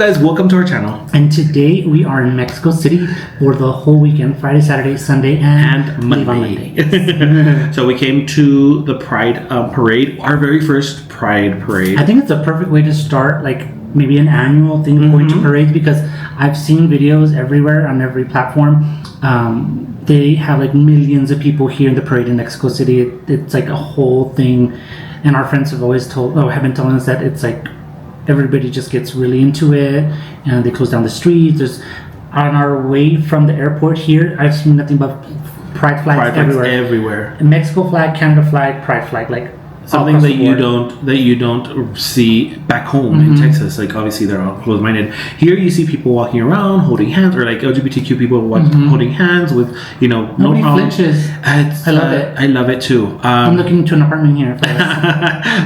up, guys? Welcome to our channel. And today we are in Mexico City for the whole weekend, Friday, Saturday, Sunday, and Monday. So we came to the Pride Parade, our very first Pride Parade. I think it's a perfect way to start, like maybe an annual thing of going to parades, because I've seen videos everywhere on every platform. They have like millions of people here in the parade in Mexico City. It's like a whole thing, and our friends have always have been telling us that it's like everybody just gets really into it, and they close down the streets. There's on our way from the airport here, I've seen nothing but pride flags everywhere. Mexico flag, Canada flag, pride flag, like something that you don't see back home in Texas. Like obviously they're all closed-minded. Here you see people walking around holding hands, or like LGBTQ people holding hands with no Nobody problem. flinches. I love it. I love it too. I'm looking into an apartment here.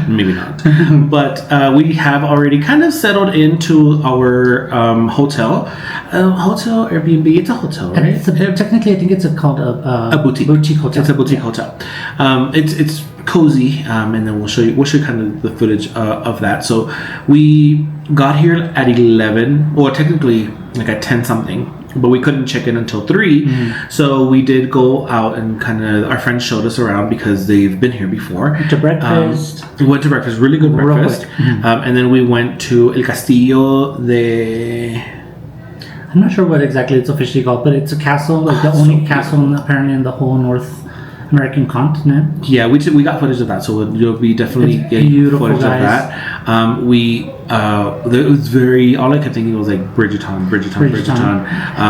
Maybe not, but we have already kind of settled into our hotel Airbnb. It's a hotel, right? Technically, I think it's called a boutique hotel. It's a boutique hotel. It's cozy, and then we'll show you kind of the footage of that. So we got here at 11, or technically like at 10 something, but we couldn't check in until 3. So we did go out, and kind of our friends showed us around because they've been here before. To breakfast. We went to breakfast, really good breakfast. And then we went to El Castillo de... I'm not sure what exactly it's officially called, but it's a castle, like the only castle apparently in the whole North American continent. Yeah, we got footage of that, so you'll be definitely getting footage of that. It was very, all I kept thinking was like Bridgerton.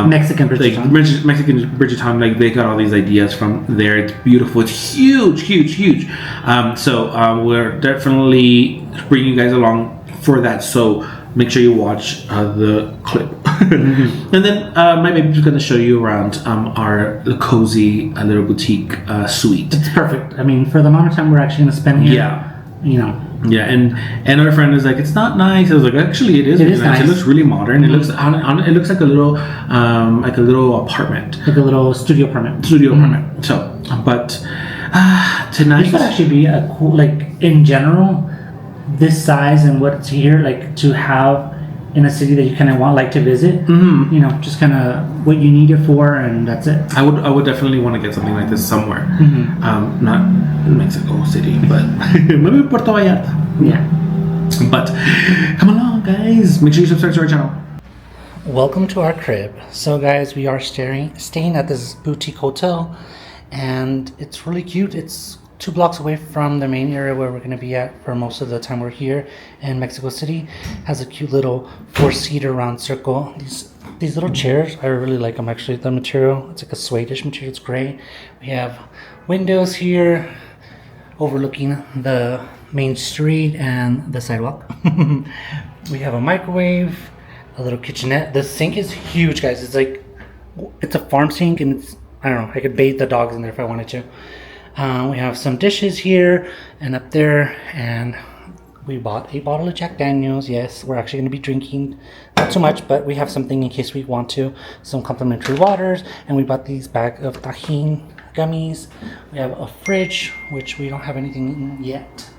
Mexican Bridgerton. Like Mexican Bridgerton, like they got all these ideas from there. It's beautiful. It's huge. So we're definitely bringing you guys along for that. So make sure you watch the clip. And then my baby's going to show you around our cozy little boutique suite. It's perfect. I mean, for the amount of time we're actually going to spend here. Yeah. Yeah, and our friend was like, "It's not nice." I was like, "Actually, it is nice. It looks really modern. It looks like a little apartment, like a little studio apartment. So, but tonight, this would actually be a cool, like in general, this size and what's here, like to have in a city that you kind of want to visit. Just kind of what you need it for, and that's it. I would definitely want to get something like this somewhere. Not Mexico City, but maybe Puerto Vallarta. Yeah. But come along, guys. Make sure you subscribe to our channel. Welcome to our crib. So, guys, we are staying at this boutique hotel, and it's really cute. It's 2 blocks away from the main area where we're going to be at for most of the time we're here in Mexico City. Has a cute little 4-seater round circle. These little chairs, I really like them actually. The material, it's like a suede-ish material. It's great. We have windows here overlooking the main street and the sidewalk. We have a microwave, a little kitchenette. The sink is huge, guys. It's a farm sink, and it's, I don't know, I could bathe the dogs in there if I wanted to. We have some dishes here and up there, and we bought a bottle of Jack Daniels. Yes, we're actually going to be drinking, not too much, but we have something in case we want to. Some complimentary waters, and we bought these bag of tajin gummies. We have a fridge, which we don't have anything in yet.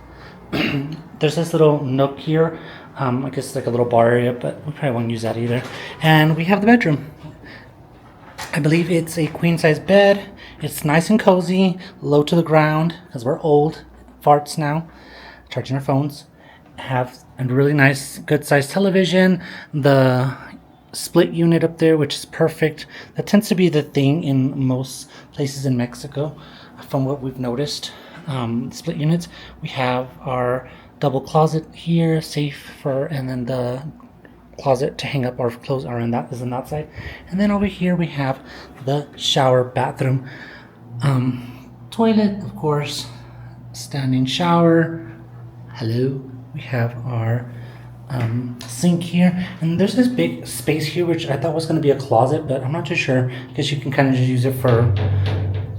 There's this little nook here, I guess like a little bar area, but we probably won't use that either. And we have the bedroom. I believe it's a queen-size bed. It's nice and cozy, low to the ground, because we're old farts now, charging our phones. Have a really nice, good-sized television. The split unit up there, which is perfect. That tends to be the thing in most places in Mexico, from what we've noticed. Split units. We have our double closet here, safe and then the closet to hang up our clothes are on that side. And then over here we have the shower bathroom, toilet, of course, standing shower. Hello. We have our sink here, and there's this big space here which I thought was going to be a closet, but I'm not too sure, because you can kind of just use it for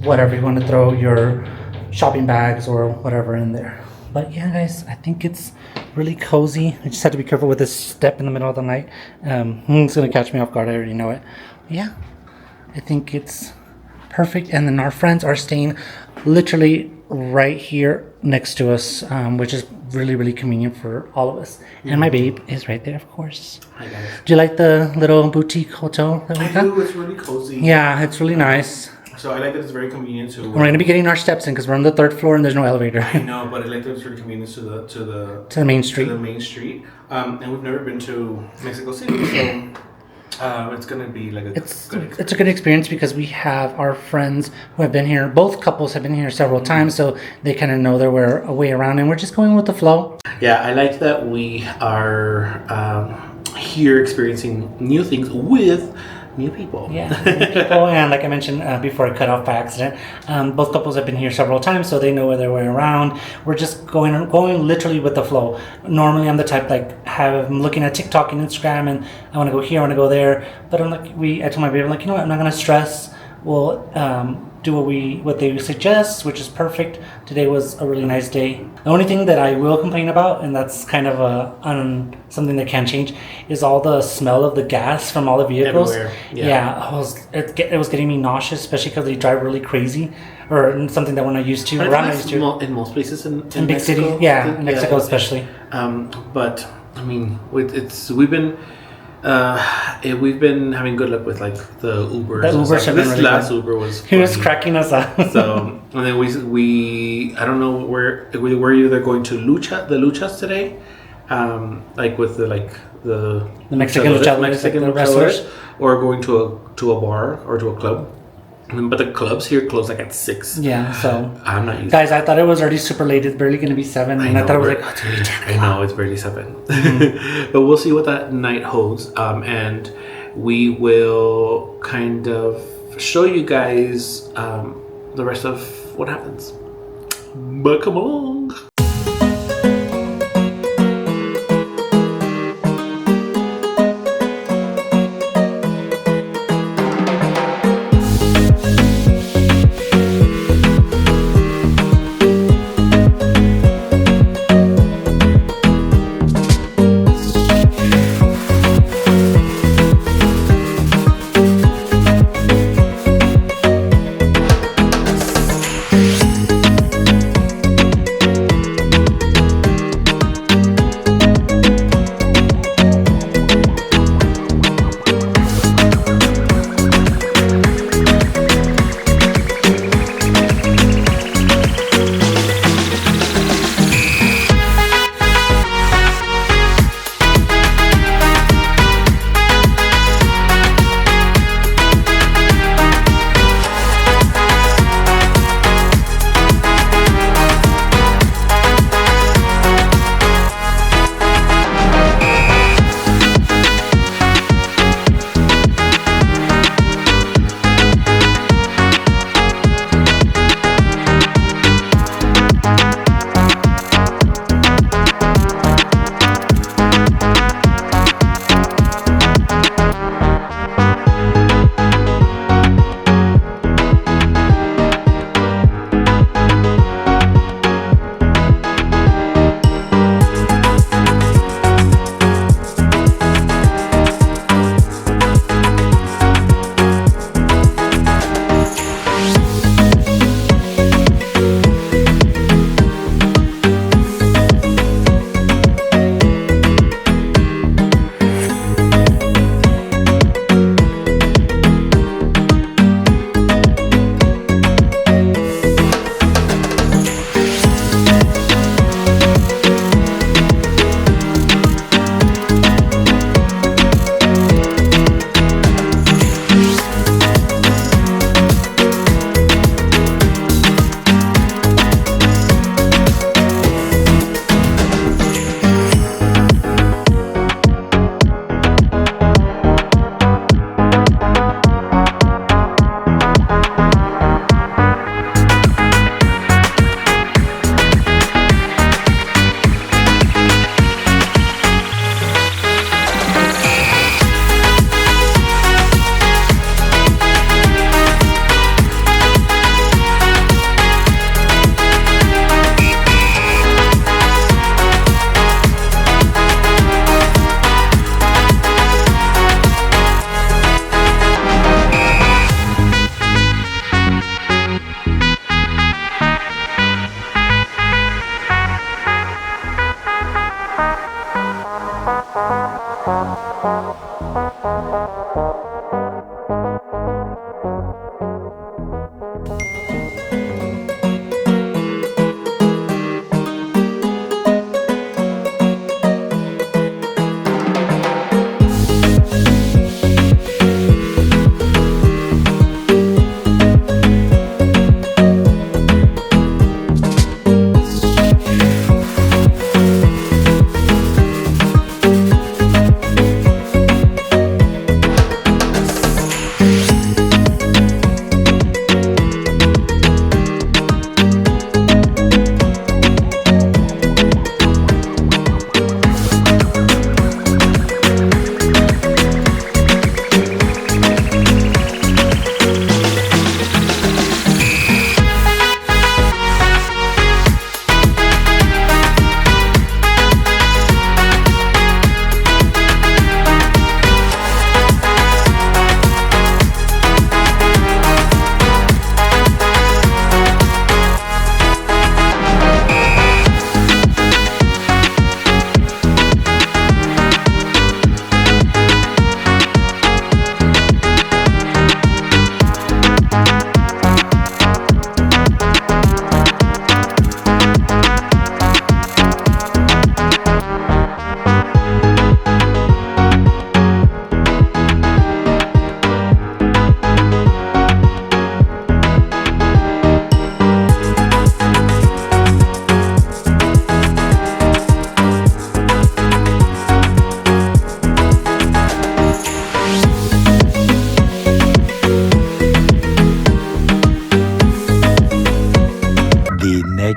whatever you want to throw your shopping bags or whatever in there. But yeah, guys, I think it's really cozy. I just have to be careful with this step in the middle of the night. It's going to catch me off guard. I already know it. Yeah, I think it's perfect. And then our friends are staying literally right here next to us, which is really, really convenient for all of us. And my babe is right there, of course. Hi guys. Do you like the little boutique hotel that we got? I do. It's really cozy. Yeah, it's really nice. So I like that it's very convenient to. We're gonna be getting our steps in because we're on the 3rd floor and there's no elevator. I know, but I like that it's really convenient to the main street. To the main street. And we've never been to Mexico City, so it's gonna be like a good experience. It's a good experience because we have our friends who have been here. Both couples have been here several times, so they kind of know their way around, and we're just going with the flow. Yeah, I like that we are here experiencing new things with new people. Yeah, new people, and like I mentioned before, I cut off by accident. Both couples have been here several times, so they know their way around. We're just going literally with the flow. Normally, I'm the type I'm looking at TikTok and Instagram, and I want to go here, I want to go there. But I told my baby, I'm like, you know what? I'm not gonna stress. We'll do what they suggest, which is perfect. Today was a really nice day. The only thing that I will complain about, and that's kind of something that can change, is all the smell of the gas from all the vehicles. Everywhere. Yeah, it was getting me nauseous, especially because they drive really crazy, or something that we're not used to. But Or I'm not used to. in most places in In big Mexico, cities, yeah, in Mexico especially. But I mean, we've been having good luck with like the Ubers. The Ubers have been This really last good. Uber was. He was funny. cracking us up. So and then we I don't know where we're either going to the luchas today, like with the Mexican luchadores, like the wrestlers, or going to a bar or to a club. But the clubs here close like at 6. Yeah, so I'm not used. guys, I thought it was already super late. It's barely gonna be 7, and I thought it was like, oh, it's gonna be 10. I know it's barely 7, but we'll see what that night holds, and we will kind of show you guys the rest of what happens. But come along.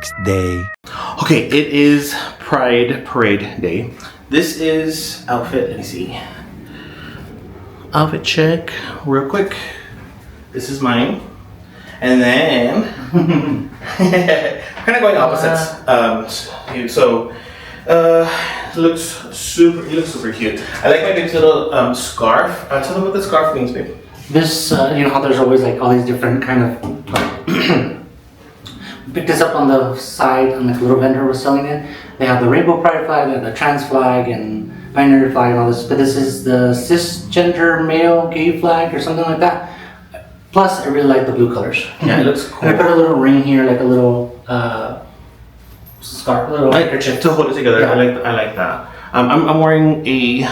next day. Okay, it is Pride Parade Day. This is outfit, let me see. Outfit check, real quick. This is mine. And then, kind of going opposites. Looks super cute. I like my baby's little scarf. Tell them what the scarf means, babe. This, you know how there's always like all these different kind of. Picked this up on the side, and like a little vendor was selling it. They have the rainbow pride flag, and the trans flag, and binary flag, and all this. But this is the cisgender male gay flag or something like that. Plus, I really like the blue colors. Yeah, it looks cool. And I put a little ring here, like a little scarf, a little handkerchief to hold it together. Yeah. I like that. I'm wearing a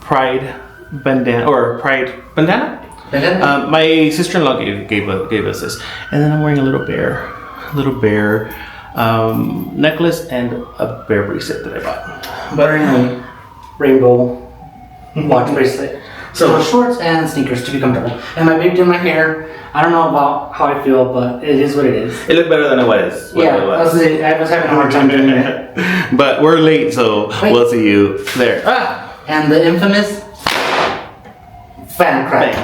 pride bandana or pride bandana. My sister-in-law gave us this, and then I'm wearing a little bear necklace and a bear bracelet that I bought. Wearing a rainbow watch bracelet. So shorts and sneakers to be comfortable. And my baby did my hair. I don't know about how I feel, but it is what it is. It looked better than it was. Yeah, I was having a hard time doing it. But we're late, so we'll see you there. And the infamous fan crack.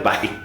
Bye.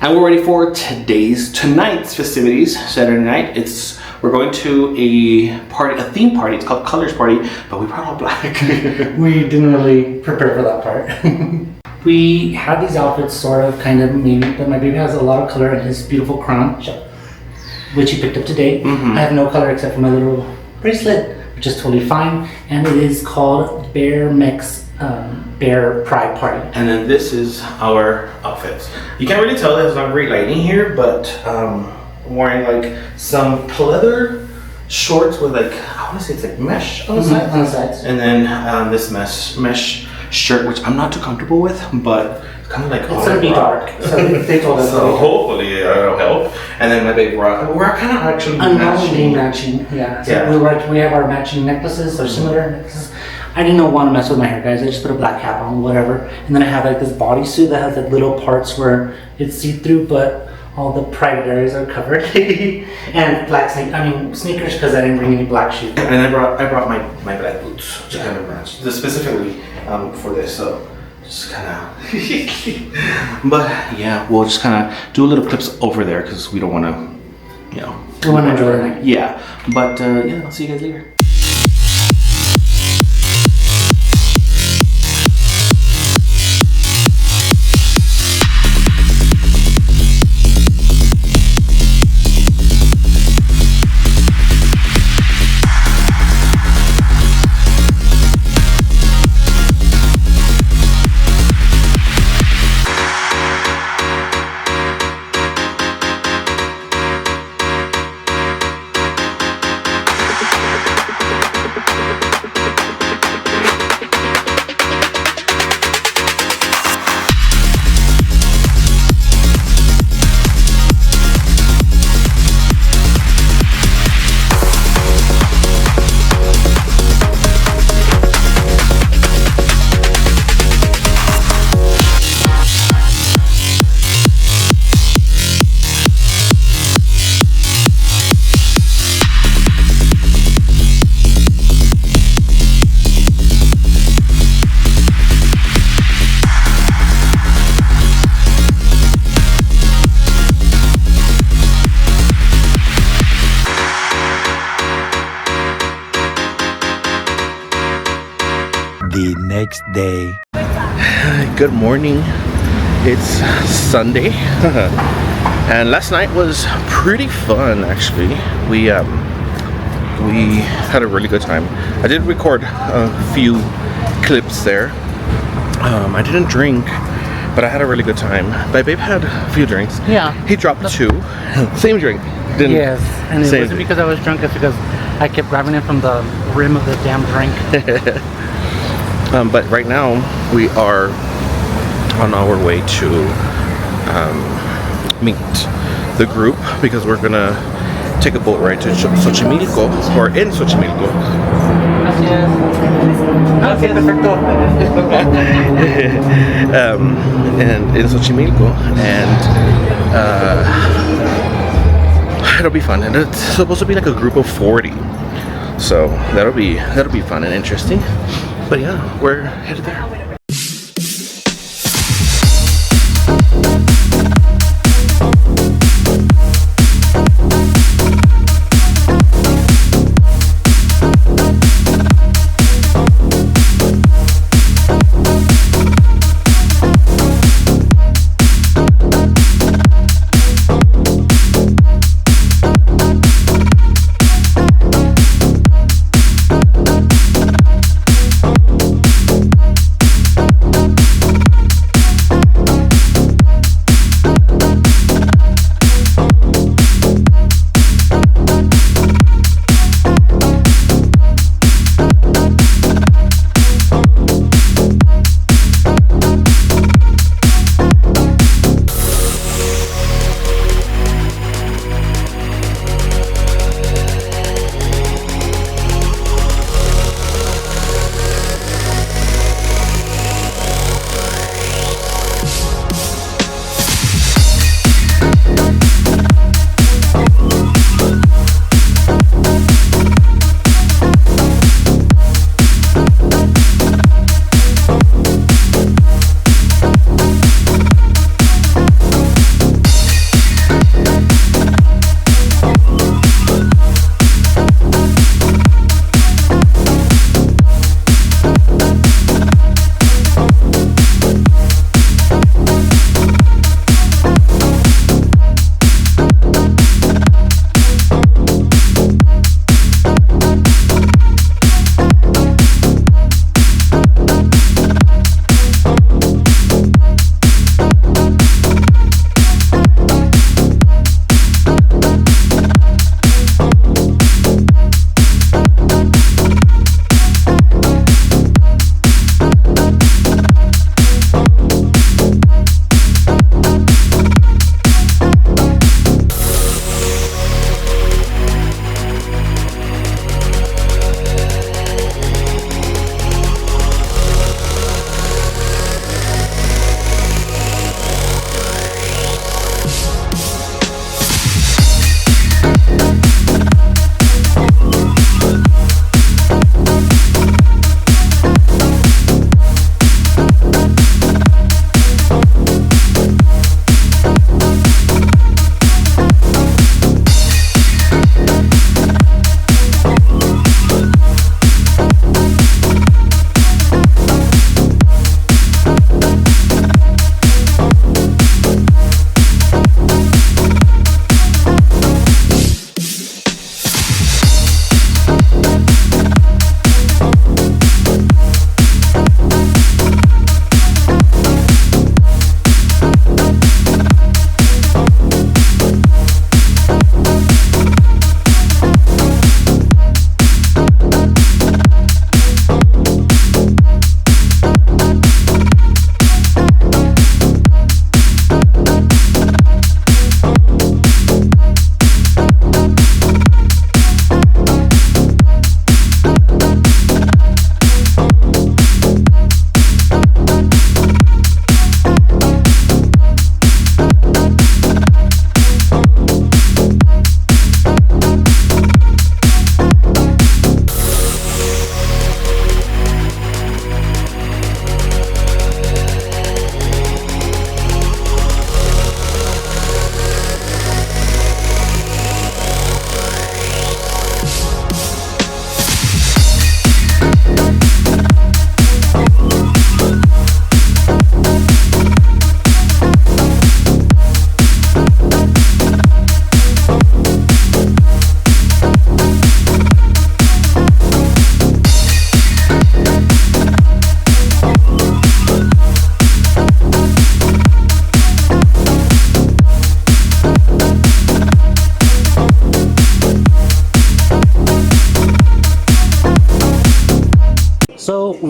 And we're ready for tonight's festivities. Saturday night. We're going to a theme party. It's called Colors Party, but we brought all black. We didn't really prepare for that part. We had these outfits sort of kind of maybe, but my baby has a lot of color in his beautiful crown, which he picked up today. I have no color except for my little bracelet, which is totally fine. And it is called Bear Pride Party. And then this is our outfits. You can't really tell there's not great lighting here, but I'm wearing like some pleather shorts with like, I want to say it's like mesh on the sides. On the sides. And then this mesh shirt, which I'm not too comfortable with, but it's kind of like it's gonna be dark. So they told us. So hopefully it'll help. And then my baby bra. We're kind of actually matching. Yeah. So yeah. We have our matching necklaces or similar necklaces. I didn't want to mess with my hair, guys. I just put a black cap on, whatever. And then I have like this bodysuit that has like little parts where it's see-through, but all the private areas are covered. And black sneakers, because I didn't bring any black shoes. And I brought my black boots to kind of match, specifically for this. So just kind of. But yeah, we'll just kind of do a little clips over there because we don't want to, you know. We want to enjoy the night. Yeah, but yeah, I'll see you guys later. The next day. Good morning. It's Sunday. And last night was pretty fun actually. We had a really good time. I did record a few clips there. I didn't drink, but I had a really good time. My babe had a few drinks. Yeah. He dropped two. Same drink. Yes, and it wasn't because I was drunk, it's because I kept grabbing it from the rim of the damn drink. But right now we are on our way to meet the group because we're gonna take a boat ride to Xochimilco, or in Xochimilco. Gracias, perfecto. And in Xochimilco, and it'll be fun. And it's supposed to be like a group of 40, so that'll be fun and interesting. But yeah, we're headed there.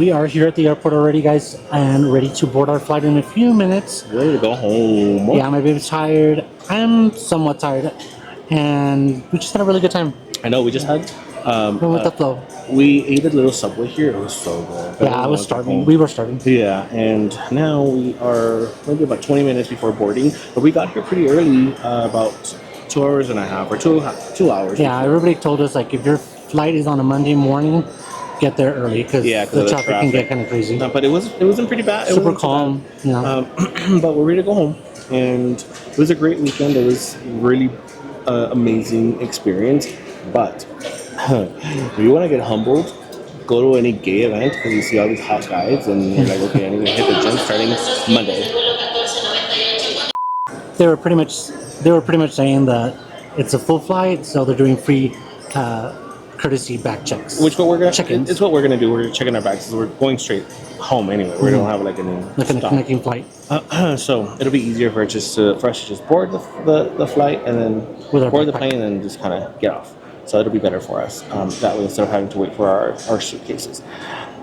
we are here at the airport already, guys, and ready to board our flight in a few minutes. Ready to go home. Yeah, my baby's tired. I'm somewhat tired, and we just had a really good time. I know, we just had... Went with the flow. We ate a little Subway here. It was so good. Yeah, I was starving. We were starving. Yeah, and now we are maybe about 20 minutes before boarding, but we got here pretty early, about 2 hours and a half, or 2 hours. Yeah, everybody told us, like, if your flight is on a Monday morning, get there early, because the traffic can get kind of crazy. No, but it wasn't pretty bad. Super calm. Yeah. But we're ready to go home, and it was a great weekend. It was really amazing experience, but if you want to get humbled, go to any gay event because you see all these hot guys and you're like, okay, I'm going to hit the gym starting Monday. They were pretty much saying that it's a full flight, so they're doing free courtesy bag checks. Which what we're gonna check-ins. It's what we're gonna do. We're checking our bags. We're going straight home anyway. We don't have like any a connecting flight. So it'll be easier for us to just board the flight and then board the plane and then just kind of get off. So it'll be better for us. That way, instead of having to wait for our suitcases.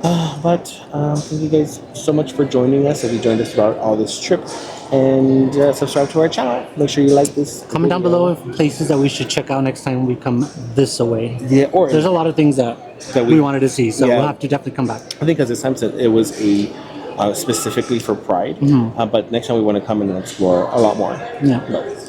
But thank you guys so much for joining us. If you joined us throughout all this trip, and subscribe to our channel. Make sure you like this. Comment down below places that we should check out next time we come this way. Yeah, or there's a lot of things that we wanted to see, so we'll have to definitely come back. I think, as this time said, it was specifically for Pride. But next time we want to come and explore a lot more. Yeah. But